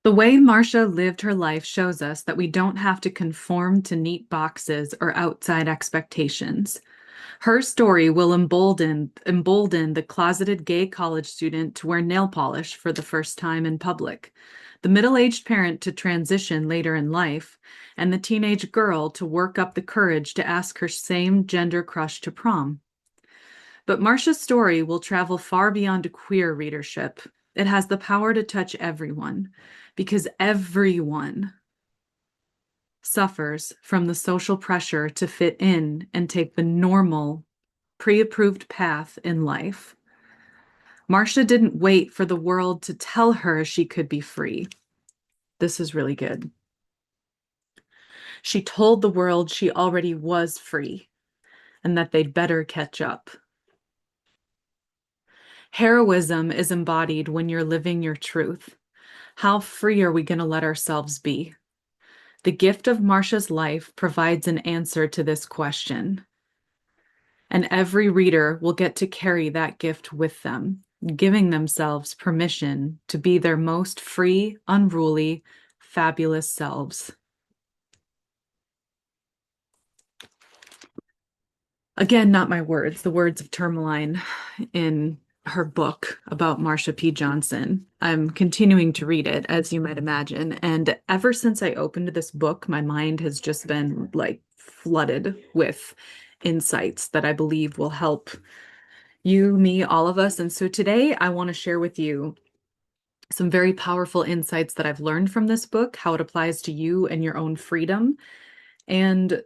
The way Marsha lived her life shows us that we don't have to conform to neat boxes or outside expectations. Her story will embolden the closeted gay college student to wear nail polish for the first time in public, the middle-aged parent to transition later in life, and the teenage girl to work up the courage to ask her same gender crush to prom. But Marsha's story will travel far beyond a queer readership. It has the power to touch everyone, because everyone suffers from the social pressure to fit in and take the normal, pre-approved path in life. Marsha didn't wait for the world to tell her she could be free. This is really good. She told the world she already was free and that they'd better catch up. Heroism is embodied when you're living your truth. How free are we going to let ourselves be? The gift of Marsha's life provides an answer to this question. And every reader will get to carry that gift with them, giving themselves permission to be their most free, unruly, fabulous selves. Again, not my words, the words of Tourmaline in her book about Marsha P. Johnson. I'm continuing to read it, as you might imagine. And ever since I opened this book, my mind has just been like flooded with insights that I believe will help you, me, all of us. And so today I want to share with you some very powerful insights that I've learned from this book, how it applies to you and your own freedom, and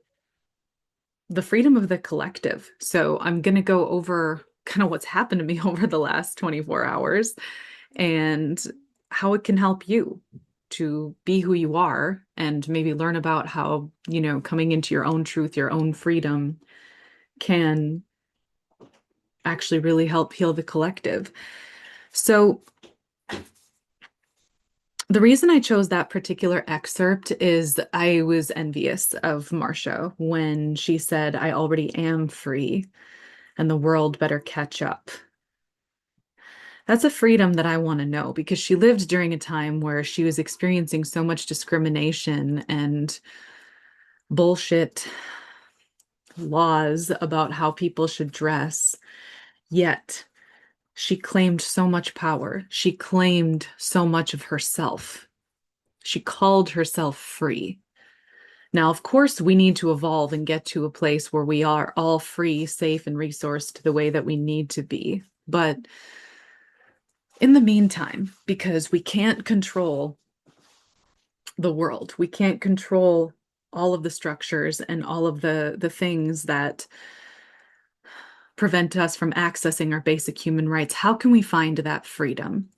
the freedom of the collective. So I'm going to go over kind of what's happened to me over the last 24 hours and how it can help you to be who you are and maybe learn about how, coming into your own truth, your own freedom can actually really help heal the collective. So the reason I chose that particular excerpt is I was envious of Marsha when she said, "I already am free and the world better catch up." That's a freedom that I want to know because she lived during a time where she was experiencing so much discrimination and bullshit laws about how people should dress. Yet she claimed so much power. She claimed so much of herself. She called herself free. Now, of course, we need to evolve and get to a place where we are all free, safe, and resourced the way that we need to be. But in the meantime, because we can't control the world, we can't control all of the structures and all of the things that prevent us from accessing our basic human rights, how can we find that freedom?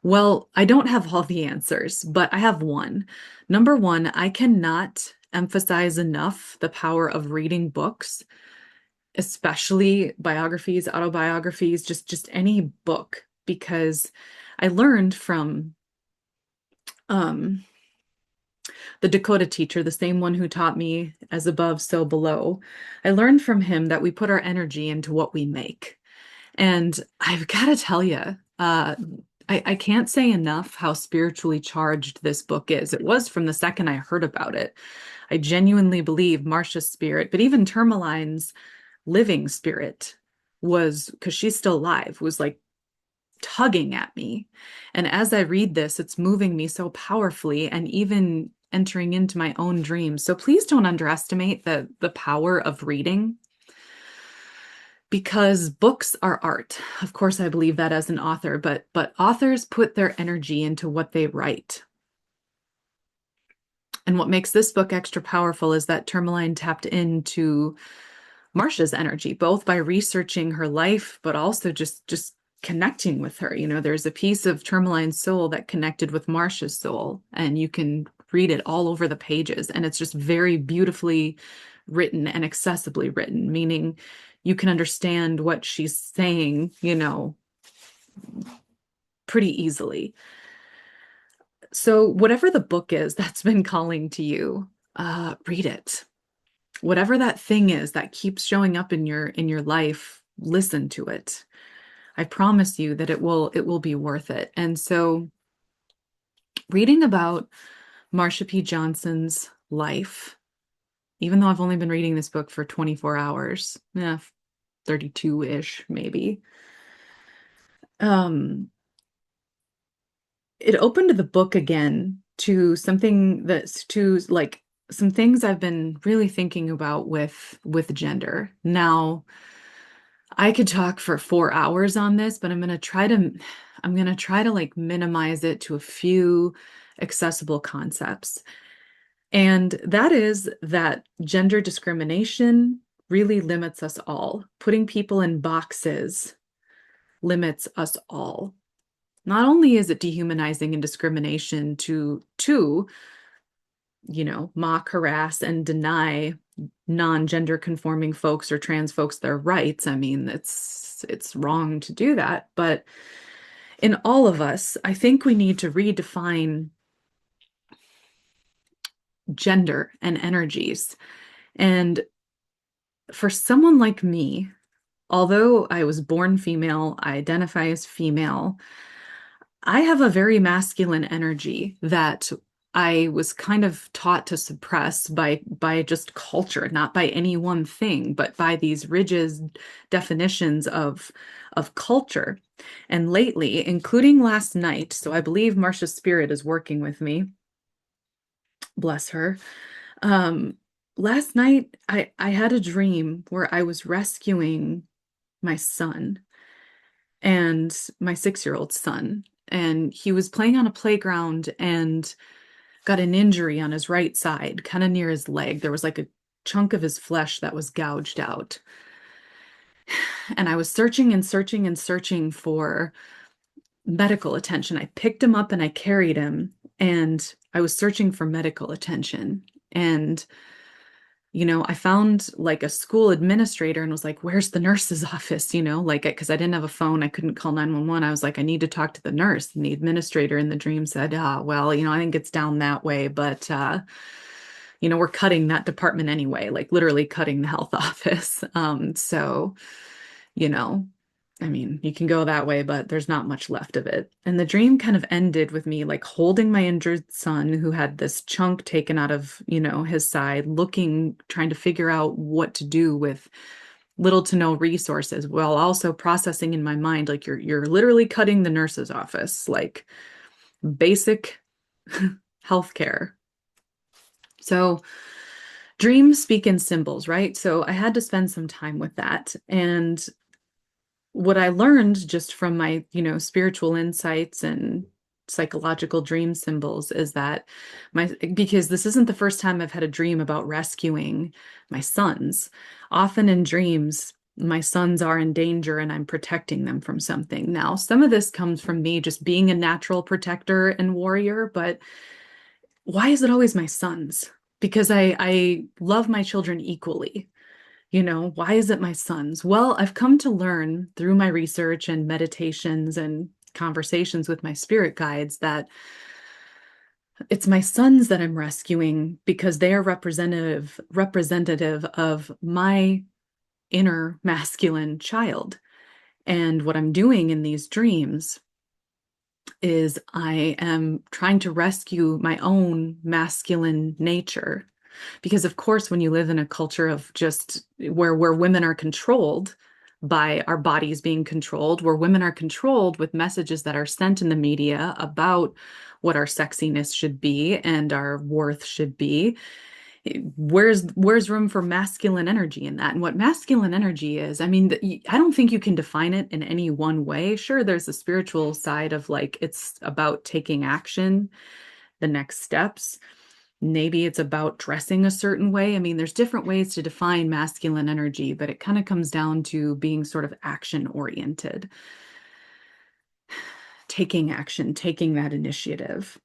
Well, I don't have all the answers, but I have one. Number one, I cannot emphasize enough the power of reading books, especially biographies, autobiographies, just any book, because I learned from the Dakota teacher, the same one who taught me as above, so below. I learned from him that we put our energy into what we make. And I've got to tell you, I can't say enough how spiritually charged this book is. It was from the second I heard about it. I genuinely believe Marsha's spirit, but even Tourmaline's living spirit was, because she's still alive, was like tugging at me. And as I read this, it's moving me so powerfully and even entering into my own dreams. So please don't underestimate the power of reading, because books are art. Of course, I believe that as an author, but authors put their energy into what they write. And what makes this book extra powerful is that Tourmaline tapped into Marsha's energy, both by researching her life, but also just connecting with her. There's a piece of Tourmaline's soul that connected with Marsha's soul, and you can read it all over the pages. And it's just very beautifully written and accessibly written, meaning you can understand what she's saying, pretty easily. So whatever the book is that's been calling to you, read it. Whatever that thing is that keeps showing up in your life, listen to it. I promise you that it will be worth it. And so Reading about Marsha P. Johnson's life, even though I've only been reading this book for 24 hours, 32-ish maybe. Um, it opened the book again to something that's to like some things I've been really thinking about with gender. Now, I could talk for 4 hours on this, but I'm gonna try to like minimize it to a few accessible concepts. And that is that gender discrimination really limits us all. Putting people in boxes limits us all. Not only is it dehumanizing and discrimination to mock, harass, and deny non-gender conforming folks or trans folks their rights. I mean, it's wrong to do that. But in all of us, I think we need to redefine gender and energies. And for someone like me, although I was born female, I identify as female, I have a very masculine energy that I was kind of taught to suppress by just culture, not by any one thing, but by these rigid definitions of culture. And lately, including last night, so I believe Marsha's spirit is working with me, bless her. Um, Last night I had a dream where I was rescuing my son and my 6-year-old son. And he was playing on a playground and got an injury on his right side, kind of near his leg. There was like a chunk of his flesh that was gouged out. And I was searching and searching and searching for medical attention. I picked him up and I carried him, and I was searching for medical attention. And I found like a school administrator and was like, where's the nurse's office? Like, because I didn't have a phone, I couldn't call 911. I was like, I need to talk to the nurse. And the administrator in the dream said, well, I think it's down that way, but, we're cutting that department anyway, like literally cutting the health office. So, you know, I mean, you can go that way, but there's not much left of it. And the dream kind of ended with me like holding my injured son who had this chunk taken out of, his side, looking, trying to figure out what to do with little to no resources, while also processing in my mind, like you're literally cutting the nurse's office, like basic healthcare. So dreams speak in symbols, right? So I had to spend some time with that. And what I learned just from my, spiritual insights and psychological dream symbols is that because this isn't the first time I've had a dream about rescuing my sons. Often in dreams, my sons are in danger and I'm protecting them from something. Now, some of this comes from me just being a natural protector and warrior, but why is it always my sons? Because I love my children equally. Why is it my sons? Well, I've come to learn through my research and meditations and conversations with my spirit guides that it's my sons that I'm rescuing because they are representative of my inner masculine child. And what I'm doing in these dreams is I am trying to rescue my own masculine nature. Because of course, when you live in a culture of just where women are controlled by our bodies being controlled, where women are controlled with messages that are sent in the media about what our sexiness should be and our worth should be, where's room for masculine energy in that? And what masculine energy is, I mean, I don't think you can define it in any one way. Sure, there's a spiritual side of like it's about taking action, the next steps. Maybe it's about dressing a certain way. I mean, there's different ways to define masculine energy, but it kind of comes down to being sort of action oriented, taking action, taking that initiative.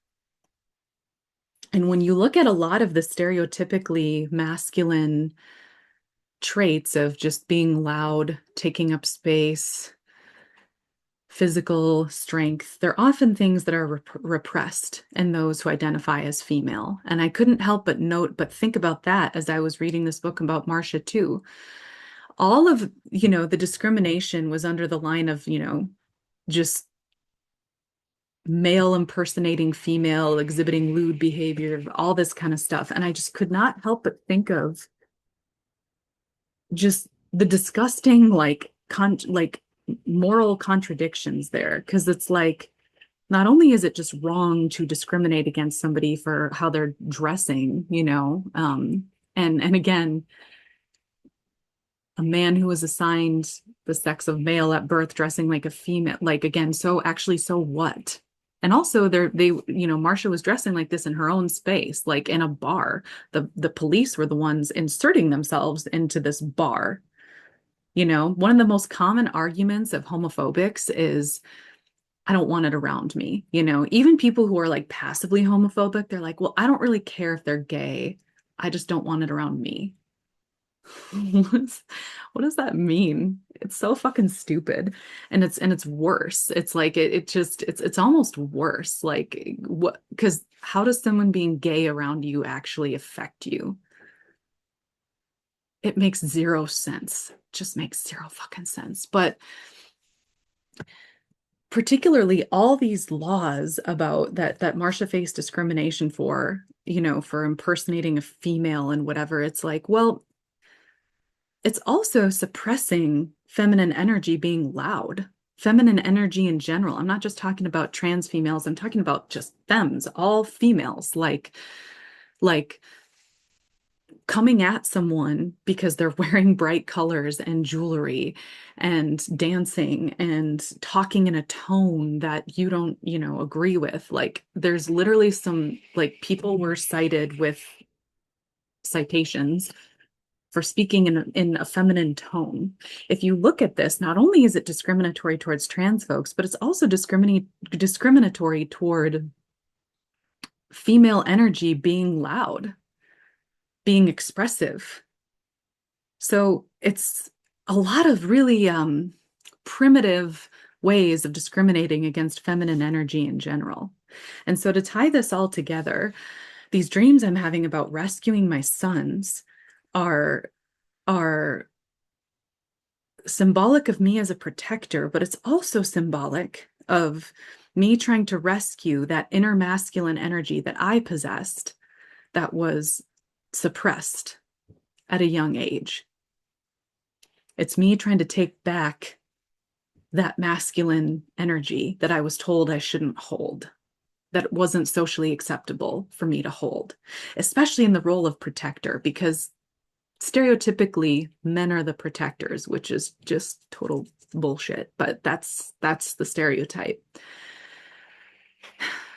And when you look at a lot of the stereotypically masculine traits of just being loud, taking up space, physical strength, they're often things that are repressed in those who identify as female. And I couldn't help but think about that as I was reading this book about Marsha too. All of, the discrimination was under the line of, just male impersonating female, exhibiting lewd behavior, all this kind of stuff. And I just could not help but think of just the disgusting, like moral contradictions there. Because it's like, not only is it just wrong to discriminate against somebody for how they're dressing, and again, a man who was assigned the sex of male at birth dressing like a female, like again, so actually, so what? And also Marsha was dressing like this in her own space, like in a bar. The police were the ones inserting themselves into this bar. One of the most common arguments of homophobics is, I don't want it around me. Even people who are like passively homophobic, they're like, well, I don't really care if they're gay. I just don't want it around me. What does that mean? It's so fucking stupid. And it's worse. It's like it just it's almost worse. Like what, because how does someone being gay around you actually affect you? It makes zero sense. Just makes zero fucking sense. But particularly all these laws about that Marsha faced discrimination for, for impersonating a female and whatever, it's like, well, it's also suppressing feminine energy being loud, feminine energy in general. I'm not just talking about trans females, I'm talking about just femmes, all females, like coming at someone because they're wearing bright colors and jewelry and dancing and talking in a tone that you don't, agree with. Like there's literally some, like, people were cited with citations for speaking in a feminine tone. If you look at this, not only is it discriminatory towards trans folks, but it's also discriminatory toward female energy being loud, being expressive. So it's a lot of really primitive ways of discriminating against feminine energy in general. And so to tie this all together, these dreams I'm having about rescuing my sons are symbolic of me as a protector, but it's also symbolic of me trying to rescue that inner masculine energy that I possessed that was suppressed at a young age. It's me trying to take back that masculine energy that I was told I shouldn't hold, that wasn't socially acceptable for me to hold, especially in the role of protector, because stereotypically men are the protectors, which is just total bullshit, but that's the stereotype.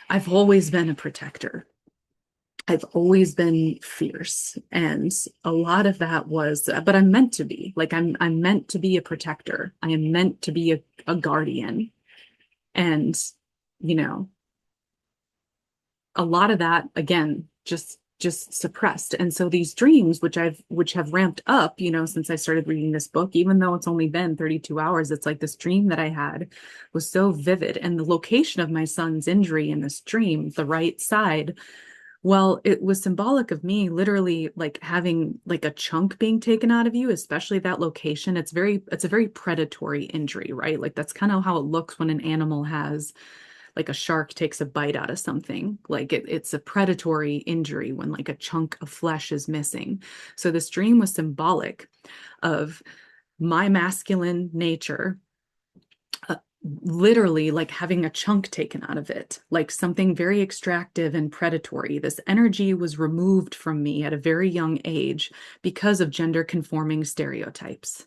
I've always been a protector. I've always been fierce, and a lot of that was, but I'm meant to be. Like I'm meant to be a protector. I am meant to be a guardian. And you know, a lot of that, again, just suppressed. And so these dreams, which have ramped up, since I started reading this book, even though it's only been 32 hours, it's like this dream that I had was so vivid. And the location of my son's injury in this dream, the right side, well, it was symbolic of me literally like having like a chunk being taken out of you, especially that location. It's a very predatory injury, right? Like that's kind of how it looks when an animal has, like, a shark takes a bite out of something. Like it's a predatory injury when like a chunk of flesh is missing. So this dream was symbolic of my masculine nature, literally like having a chunk taken out of it, like something very extractive and predatory. This energy was removed from me at a very young age because of gender conforming stereotypes.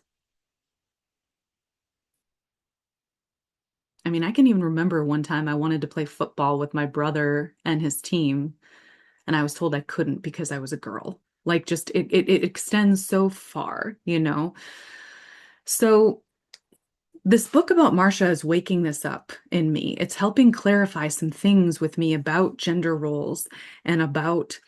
I mean, I can even remember one time I wanted to play football with my brother and his team, and I was told I couldn't because I was a girl. Like, just it extends so far, you know? So this book about Marsha is waking this up in me. It's helping clarify some things with me about gender roles and about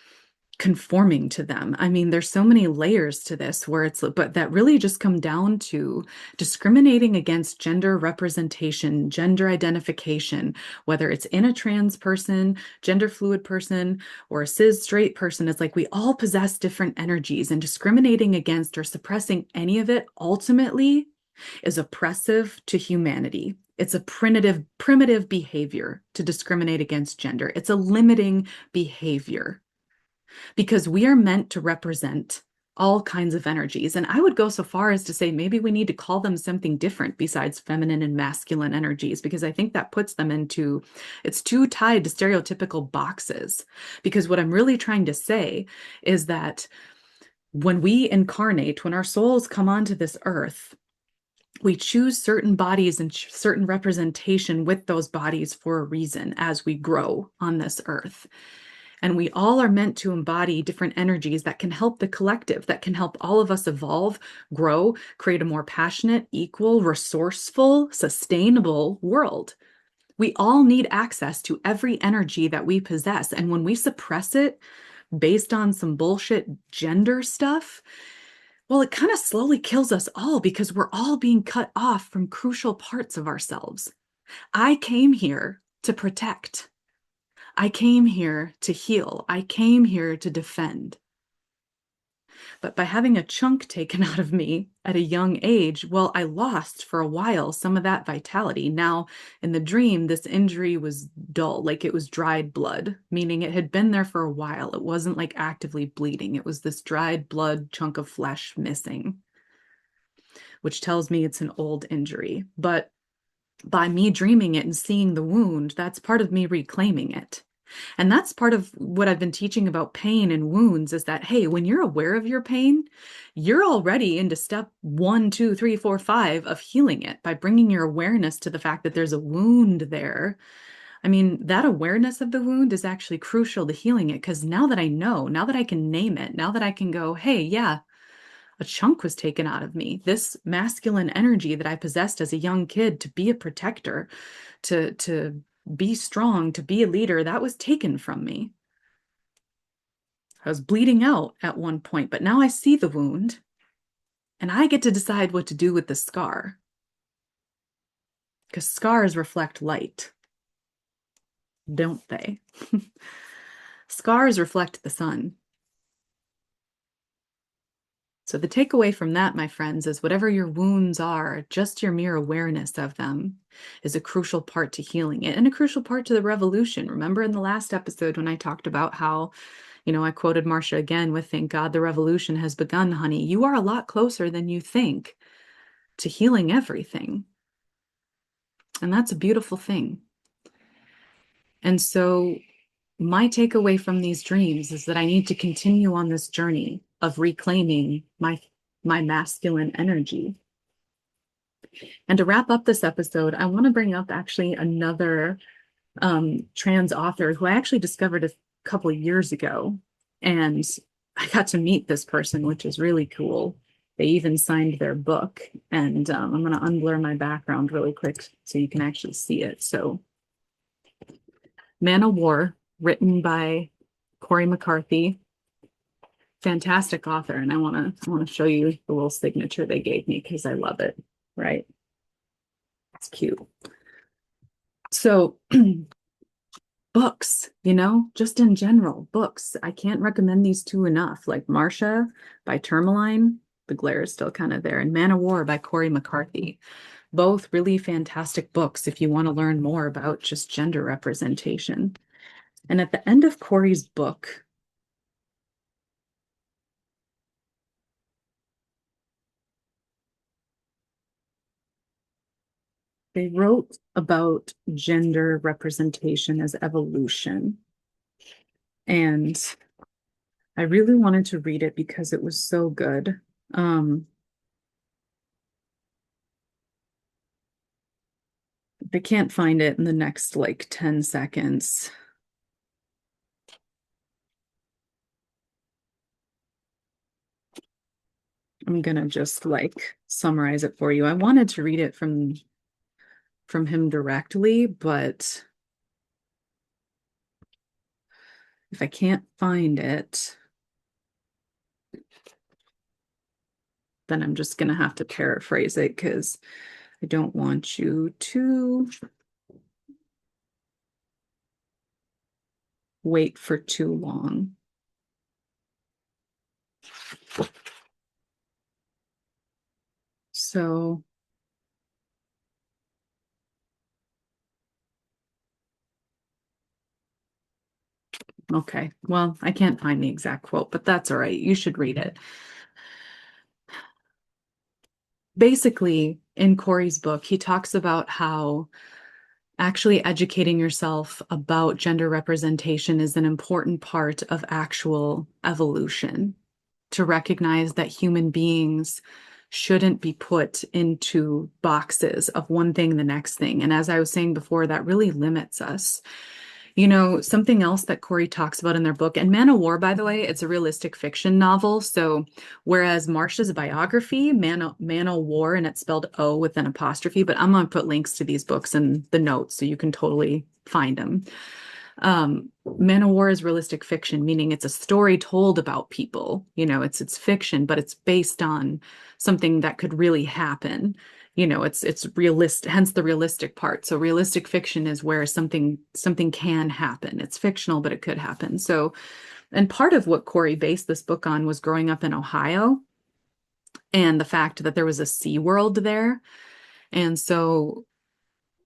conforming to them. I mean, there's so many layers to this where but that really just come down to discriminating against gender representation, gender identification, whether it's in a trans person, gender fluid person, or a cis straight person. It's like we all possess different energies, and discriminating against or suppressing any of it ultimately is oppressive to humanity. It's a primitive behavior to discriminate against gender. It's a limiting behavior because we are meant to represent all kinds of energies. And I would go so far as to say maybe we need to call them something different besides feminine and masculine energies, because I think that puts them into, it's too tied to stereotypical boxes. Because what I'm really trying to say is that when we incarnate, when our souls come onto this earth, we choose certain bodies and certain representation with those bodies for a reason as we grow on this earth. And we all are meant to embody different energies that can help the collective, that can help all of us evolve, grow, create a more passionate, equal, resourceful, sustainable world. We all need access to every energy that we possess. And when we suppress it based on some bullshit gender stuff, well, it kind of slowly kills us all because we're all being cut off from crucial parts of ourselves. I came here to protect. I came here to heal. I came here to defend. But by having a chunk taken out of me at a young age, well, I lost for a while some of that vitality. Now, in the dream, this injury was dull, like it was dried blood, meaning it had been there for a while. It wasn't like actively bleeding. It was this dried blood chunk of flesh missing, which tells me it's an old injury. But by me dreaming it and seeing the wound, that's part of me reclaiming it. And that's part of what I've been teaching about pain and wounds is that, hey, when you're aware of your pain, you're already into step 1, 2, 3, 4, 5 of healing it by bringing your awareness to the fact that there's a wound there. I mean, that awareness of the wound is actually crucial to healing it because now that I know, now that I can name it, now that I can go, hey, yeah, a chunk was taken out of me. This masculine energy that I possessed as a young kid to be a protector, to be strong, to be a leader, that was taken from me. I was bleeding out at one point, but now I see the wound and I get to decide what to do with the scar. Because scars reflect light, don't they? Scars reflect the sun. So the takeaway from that, my friends, is whatever your wounds are, just your mere awareness of them is a crucial part to healing it and a crucial part to the revolution. Remember in the last episode when I talked about how, I quoted Marsha again with, "Thank God the revolution has begun, honey." You are a lot closer than you think to healing everything. And that's a beautiful thing. And so my takeaway from these dreams is that I need to continue on this journey of reclaiming my masculine energy. And to wrap up this episode, I want to bring up actually another trans author who I actually discovered a couple of years ago. And I got to meet this person, which is really cool. They even signed their book. And I'm going to unblur my background really quick so you can actually see it. So Man of War, written by Cory McCarthy, fantastic author. And I want to show you the little signature they gave me because I love it, right? It's cute. So books, just in general, books. I can't recommend these two enough. Like Marsha by Tourmaline, the glare is still kind of there, and Man of War by Cory McCarthy. Both really fantastic books if you want to learn more about just gender representation. And at the end of Cory's book, they wrote about gender representation as evolution. And I really wanted to read it because it was so good. If I can't find it in the next like 10 seconds. I'm gonna just like summarize it for you. I wanted to read it from him directly, but if I can't find it, then I'm just gonna have to paraphrase it because I don't want you to wait for too long. So Okay. Well, I can't find the exact quote, but that's all right. You should read it. Basically, in Corey's book, he talks about how actually educating yourself about gender representation is an important part of actual evolution, to recognize that human beings shouldn't be put into boxes of one thing, the next thing. And as I was saying before, that really limits us. Something else that Corey talks about in their book, and Man o' War, by the way, it's a realistic fiction novel. So, whereas Marsha's biography, Man o' War, and it's spelled O with an apostrophe, but I'm going to put links to these books in the notes so you can totally find them. Man o' War is realistic fiction, meaning it's a story told about people. It's fiction, but it's based on something that could really happen. It's realistic, hence the realistic part. So realistic fiction is where something can happen. It's fictional, but it could happen. So, and part of what Corey based this book on was growing up in Ohio and the fact that there was a Sea World there. And so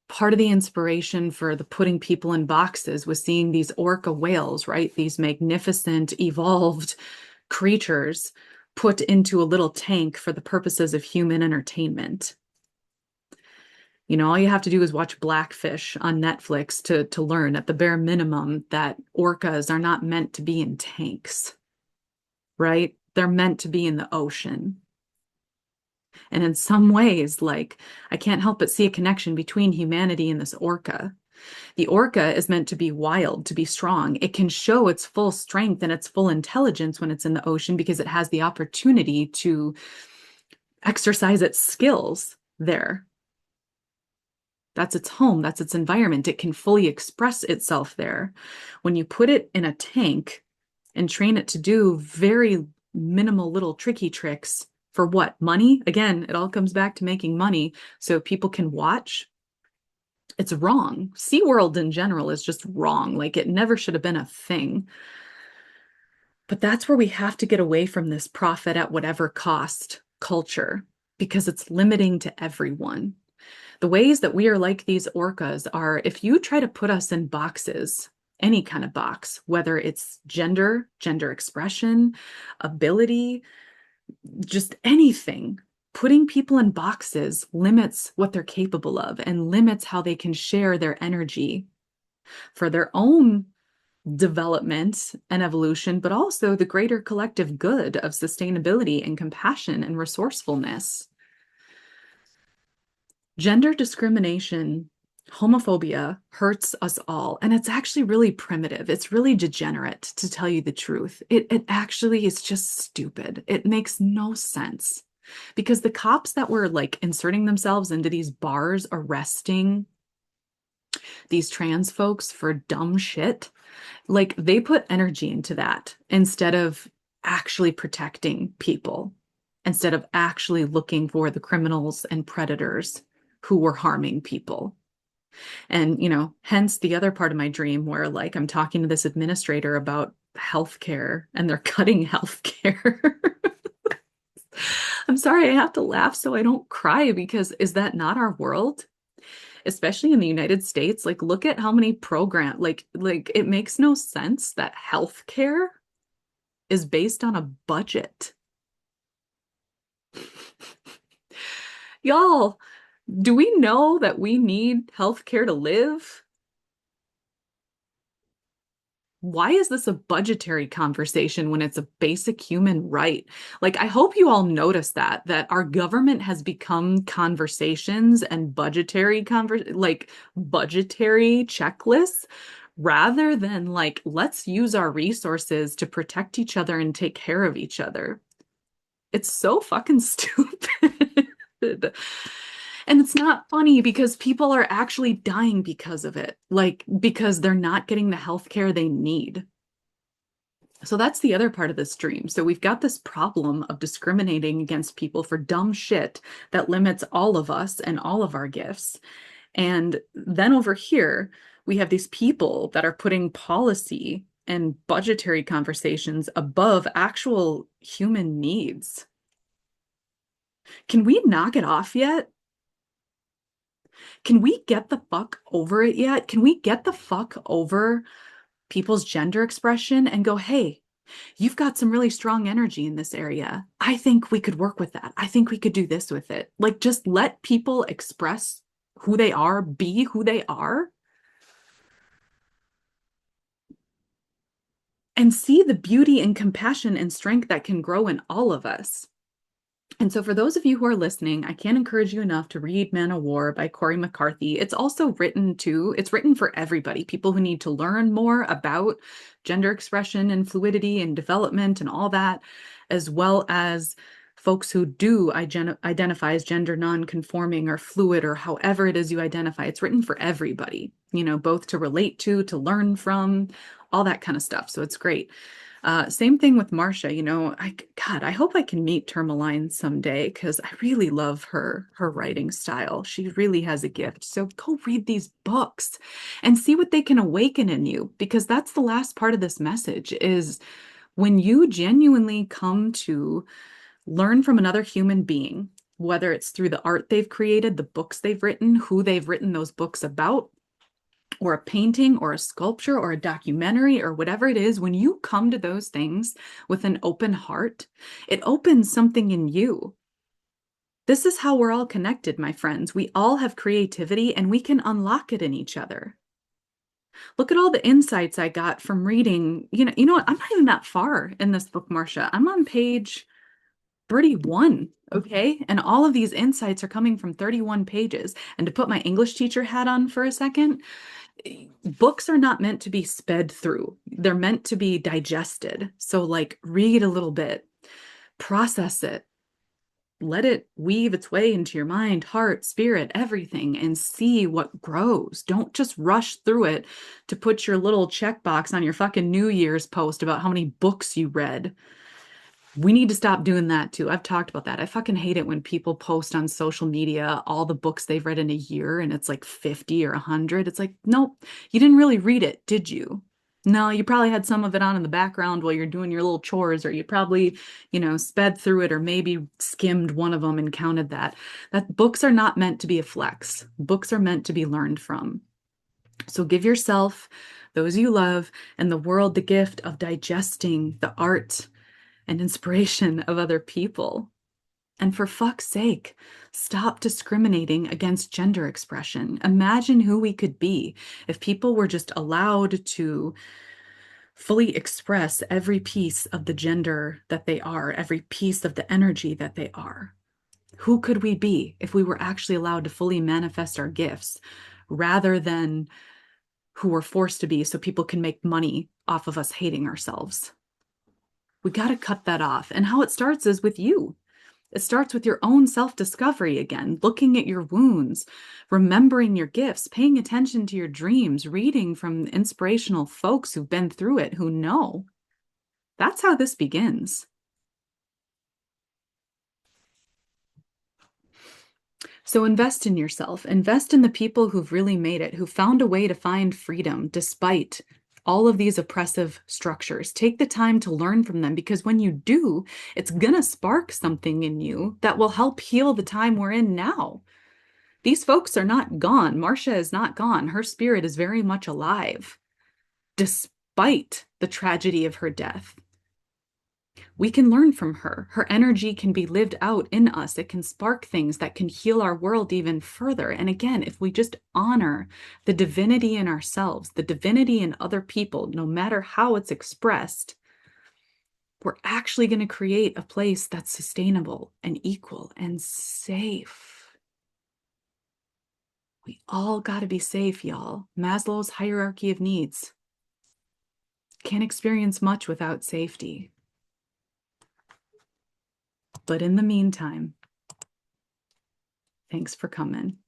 part of the inspiration for the putting people in boxes was seeing these orca whales, right? These magnificent, evolved creatures put into a little tank for the purposes of human entertainment. All you have to do is watch Blackfish on Netflix to learn at the bare minimum that orcas are not meant to be in tanks, right? They're meant to be in the ocean. And in some ways, like, I can't help but see a connection between humanity and this orca. The orca is meant to be wild, to be strong. It can show its full strength and its full intelligence when it's in the ocean because it has the opportunity to exercise its skills there. That's its home, that's its environment. It can fully express itself there. When you put it in a tank and train it to do very minimal little tricky tricks for what? Money? Again, it all comes back to making money so people can watch. It's wrong. SeaWorld in general is just wrong. Like, it never should have been a thing. But that's where we have to get away from this profit at whatever cost culture because it's limiting to everyone. The ways that we are like these orcas are if you try to put us in boxes, any kind of box, whether it's gender expression, ability, just anything, putting people in boxes limits what they're capable of and limits how they can share their energy for their own development and evolution, but also the greater collective good of sustainability and compassion and resourcefulness. Gender discrimination, homophobia hurts us all. And it's actually really primitive. It's really degenerate, to tell you the truth. It actually is just stupid. It makes no sense. Because the cops that were like inserting themselves into these bars, arresting these trans folks for dumb shit, like they put energy into that instead of actually protecting people, instead of actually looking for the criminals and predators who were harming people. And, hence the other part of my dream where like I'm talking to this administrator about healthcare and they're cutting healthcare. I'm sorry, I have to laugh so I don't cry because is that not our world? Especially in the United States, like look at how many program like it makes no sense that healthcare is based on a budget. Y'all, do we know that we need healthcare to live? Why is this a budgetary conversation when it's a basic human right? Like, I hope you all notice that our government has become conversations and like budgetary checklists rather than like, let's use our resources to protect each other and take care of each other. It's so fucking stupid. And it's not funny because people are actually dying because of it, like because they're not getting the health care they need. So that's the other part of this dream. So we've got this problem of discriminating against people for dumb shit that limits all of us and all of our gifts. And then over here, we have these people that are putting policy and budgetary conversations above actual human needs. Can we knock it off yet? Can we get the fuck over it yet? Can we get the fuck over people's gender expression and go, hey, you've got some really strong energy in this area. I think we could work with that. I think we could do this with it. Like, just let people express who they are, be who they are, and see the beauty and compassion and strength that can grow in all of us. And so, for those of you who are listening, I can't encourage you enough to read Man o' War by Cory McCarthy. It's also written too, it's written for everybody, people who need to learn more about gender expression and fluidity and development and all that, as well as folks who do identify as gender non-conforming or fluid or however it is you identify. It's written for everybody, both to relate to learn from, all that kind of stuff. So it's great. Same thing with Marsha, God, I hope I can meet Tourmaline someday because I really love her writing style. She really has a gift. So go read these books and see what they can awaken in you, because that's the last part of this message is when you genuinely come to learn from another human being, whether it's through the art they've created, the books they've written, who they've written those books about, or a painting or a sculpture or a documentary or whatever it is, when you come to those things with an open heart, it opens something in you. This is how we're all connected, my friends. We all have creativity and we can unlock it in each other. Look at all the insights I got from reading. You know what? I'm not even that far in this book, Marsha. I'm on page 31, okay? And all of these insights are coming from 31 pages. And to put my English teacher hat on for a second, books are not meant to be sped through. They're meant to be digested. So like read a little bit, process it, let it weave its way into your mind, heart, spirit, everything, and see what grows. Don't just rush through it to put your little checkbox on your fucking New Year's post about how many books you read. We need to stop doing that too. I've talked about that. I fucking hate it when people post on social media all the books they've read in a year and it's like 50 or 100. It's like, nope, you didn't really read it, did you? No, you probably had some of it on in the background while you're doing your little chores, or you probably, sped through it, or maybe skimmed one of them and counted that. That books are not meant to be a flex. Books are meant to be learned from. So give yourself, those you love, and the world the gift of digesting the art and inspiration of other people. And for fuck's sake, stop discriminating against gender expression. Imagine who we could be if people were just allowed to fully express every piece of the gender that they are, every piece of the energy that they are. Who could we be if we were actually allowed to fully manifest our gifts rather than who we're forced to be so people can make money off of us hating ourselves? We got to cut that off. And how it starts is with you. It starts with your own self-discovery again, looking at your wounds, remembering your gifts, paying attention to your dreams, reading from inspirational folks who've been through it, who know. That's how this begins. So invest in yourself, invest in the people who've really made it, who found a way to find freedom despite all of these oppressive structures. Take the time to learn from them, because when you do, it's going to spark something in you that will help heal the time we're in now. These folks are not gone. Marsha is not gone. Her spirit is very much alive, despite the tragedy of her death. We can learn from her. Her energy can be lived out in us. It can spark things that can heal our world even further. And again, if we just honor the divinity in ourselves, the divinity in other people, no matter how it's expressed, we're actually going to create a place that's sustainable and equal and safe. We all got to be safe, y'all. Maslow's hierarchy of needs. Can't experience much without safety. But in the meantime, thanks for coming.